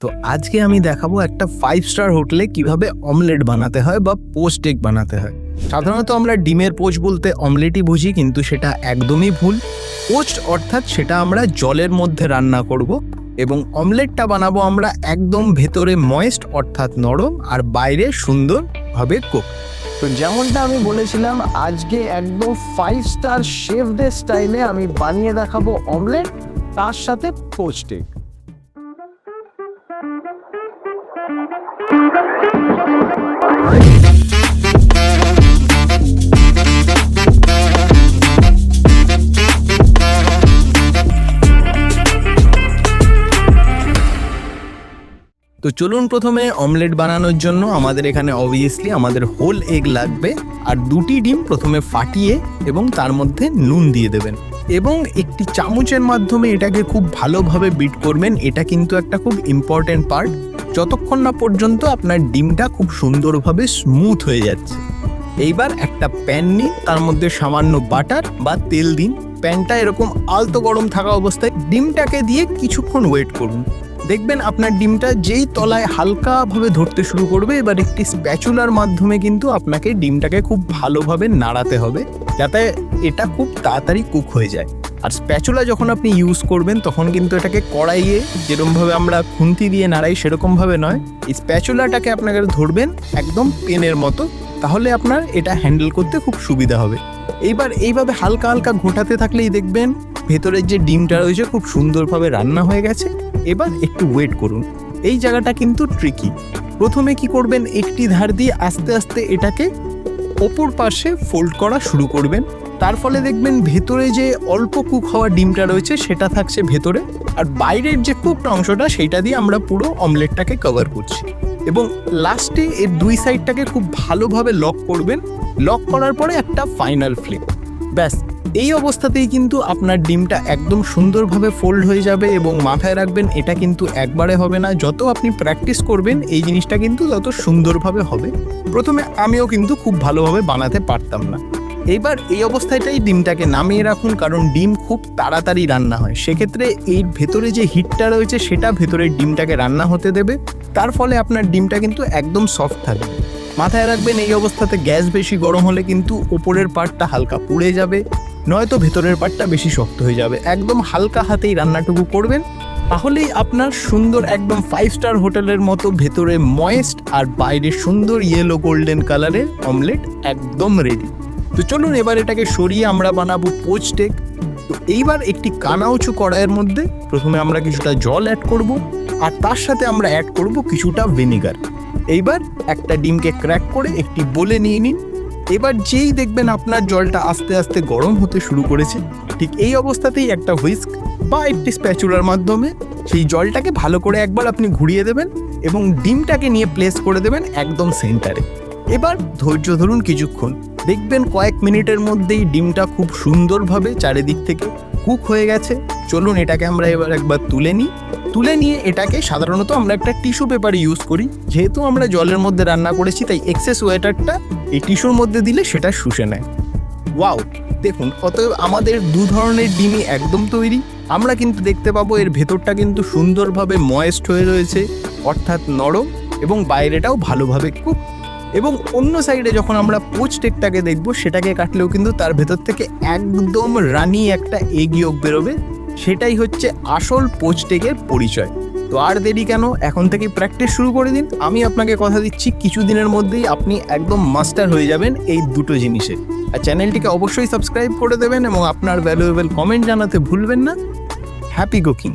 তো আজকে আমি দেখাবো একটা 5 স্টার হোটেলে কিভাবে অমলেট বানাতে হয় বা পোস্ট এগ বানাতে হয়। সাধারণত আমরা ডিমের পোস্ট বলতে অমলেটই বুঝি, কিন্তু সেটা একদমই ভুল। পোস্ট অর্থাৎ সেটা আমরা জলের মধ্যে রান্না করব এবং অমলেটটা বানাবো আমরা একদম ভেতরে ময়েস্ট অর্থাৎ নরম আর বাইরে সুন্দরভাবে কুক। তো যেমনটা আমি বলেছিলাম, আজকে একদম 5 স্টার শেফদের স্টাইলে আমি বানিয়ে দেখাবো অমলেট, তার সাথে পোস্ট এগ। তো চলুন, প্রথমে অমলেট বানানোর জন্য আমাদের এখানে অবভিয়াসলি আমাদের হোল এগ লাগবে, আর 2টি ডিম প্রথমে ফাটিয়ে এবং তার মধ্যে নুন দিয়ে দেবেন এবং একটি চামচের মাধ্যমে এটাকে খুব ভালোভাবে বিট করবেন। এটা কিন্তু একটা খুব ইম্পর্টেন্ট পার্ট, যতক্ষণ না পর্যন্ত আপনার ডিমটা খুব সুন্দরভাবে স্মুথ হয়ে যাচ্ছে। এইবার একটা প্যান নিন, তার মধ্যে সামান্য বাটার বা তেল দিন। প্যানটা এরকম আলতো গরম থাকা অবস্থায় ডিমটাকে দিয়ে কিছুক্ষণ ওয়েট করুন। দেখবেন আপনার ডিমটা যেই তলায় হালকাভাবে ধরতে শুরু করবে, এবার একটি স্প্যাচুলার মাধ্যমে কিন্তু আপনাকে ডিমটাকে খুব ভালোভাবে নাড়াতে হবে যাতে এটা খুব তাড়াতাড়ি কুক হয়ে যায়। আর স্প্যাচুলা যখন আপনি ইউজ করবেন তখন কিন্তু এটাকে কড়াইয়ে যেরকমভাবে আমরা খুন্তি দিয়ে নাড়াই সেরকমভাবে নয়, এই স্প্যাচুলাটাকে আপনাকে ধরবেন একদম পেনের মতো, তাহলে আপনার এটা হ্যান্ডেল করতে খুব সুবিধা হবে। এইবার এইভাবে হালকা হালকা ঘোটাতে থাকলেই দেখবেন ভেতরের যে ডিমটা রয়েছে খুব সুন্দরভাবে রান্না হয়ে গেছে। এবার একটু ওয়েট করুন, এই জায়গাটা কিন্তু ট্রিকি। প্রথমে কি করবেন, একটি ধার দিয়ে আস্তে আস্তে এটাকে ওপর পাশে ফোল্ড করা শুরু করবেন। তার ফলে দেখবেন ভেতরে যে অল্প কুক হওয়া ডিমটা রয়েছে সেটা থাকছে ভেতরে, আর বাইরের যে কুকড অংশটা সেইটা দিয়ে আমরা পুরো অমলেটটাকে কভার করছি। এবং লাস্টে এর 2 সাইডটাকে খুব ভালোভাবে লক করবেন। লক করার পরে একটা ফাইনাল ফ্লিপ, ব্যাস এই অবস্থাতেই কিন্তু আপনার ডিমটা একদম সুন্দরভাবে ফোল্ড হয়ে যাবে। এবং মাথায় রাখবেন এটা কিন্তু একবারে হবে না, যত আপনি প্র্যাকটিস করবেন এই জিনিসটা কিন্তু তত সুন্দরভাবে হবে। প্রথমে আমিও কিন্তু খুব ভালোভাবে বানাতে পারতাম না। এইবার এই অবস্থাটাই ডিমটাকে নামিয়ে রাখুন, কারণ ডিম খুব তাড়াতাড়ি রান্না হয়। সেক্ষেত্রে এই ভেতরে যে হিটটা রয়েছে সেটা ভেতরের ডিমটাকে রান্না হতে দেবে, তার ফলে আপনার ডিমটা কিন্তু একদম সফট থাকবে। মাথায় রাখবেন এই অবস্থাতে গ্যাস বেশি গরম হলে কিন্তু ওপরের পার্টটা হালকা পুড়ে যাবে, নয়তো ভেতরের পার্টটা বেশি শক্ত হয়ে যাবে। একদম হালকা হাতেই রান্নাটুকু করবেন, তাহলেই আপনার সুন্দর একদম 5 স্টার হোটেলের মতো ভেতরে ময়েস্ট আর বাইরে সুন্দর ইয়েলো গোল্ডেন কালারের অমলেট একদম রেডি। তো চলুন এবার এটাকে সরিয়ে আমরা বানাবো পোস্ট এগ। তো এইবার একটি কানা উঁচু কড়াইয়ের মধ্যে প্রথমে আমরা কিছুটা জল অ্যাড করব, আর তার সাথে আমরা অ্যাড করব কিছুটা ভিনেগার। এইবার একটা ডিমকে ক্র্যাক করে একটি বোলে নিয়ে নিন। এবার যেই দেখবেন আপনার জলটা আস্তে আস্তে গরম হতে শুরু করেছে, ঠিক এই অবস্থাতেই একটা হুইস্ক বা একটি স্প্যাচুলার মাধ্যমে সেই জলটাকে ভালো করে একবার আপনি ঘুরিয়ে দেবেন এবং ডিমটাকে নিয়ে প্লেস করে দেবেন একদম সেন্টারে। এবার ধৈর্য ধরুন কিছুক্ষণ, দেখবেন কয়েক মিনিটের মধ্যেই ডিমটা খুব সুন্দরভাবে চারিদিক থেকে কুক হয়ে গেছে। চলুন এটাকে আমরা এবার একবার তুলে নিয়ে এটাকে সাধারণত আমরা একটা টিস্যু পেপার ইউজ করি, যেহেতু আমরা জলের মধ্যে রান্না করেছি তাই এক্সেস ওয়াটারটা এই টিস্যুর মধ্যে দিলে সেটা শুষে নেয়। ওয়াও, দেখুন অতএব আমাদের 2 ধরনের ডিমই একদম তৈরি। আমরা কিন্তু দেখতে পাবো এর ভেতরটা কিন্তু সুন্দরভাবে ময়েস্ট হয়ে রয়েছে অর্থাৎ নরম, এবং বাইরেটাও ভালোভাবে কুক। এবং অন্য সাইডে যখন আমরা পোস্ট এগটাকে দেখবো সেটাকে কাটলেও কিন্তু তার ভেতর থেকে একদম রানি একটা এগ ইয়োক বেরোবে। সেটাই হচ্ছে আসল পোস্ট এগের পরিচয়। তো আর দেরি কেন, এখন থেকে প্র্যাকটিস শুরু করে দিন। আমি আপনাকে কথা দিচ্ছি কিছুদিনের মধ্যেই আপনি একদম মাস্টার হয়ে যাবেন এই দুটো জিনিসে। আর চ্যানেলটিকে অবশ্যই সাবস্ক্রাইব করে দেবেন এবং আপনার ভ্যালুয়েবল কমেন্ট জানাতে ভুলবেন না। Happy cooking.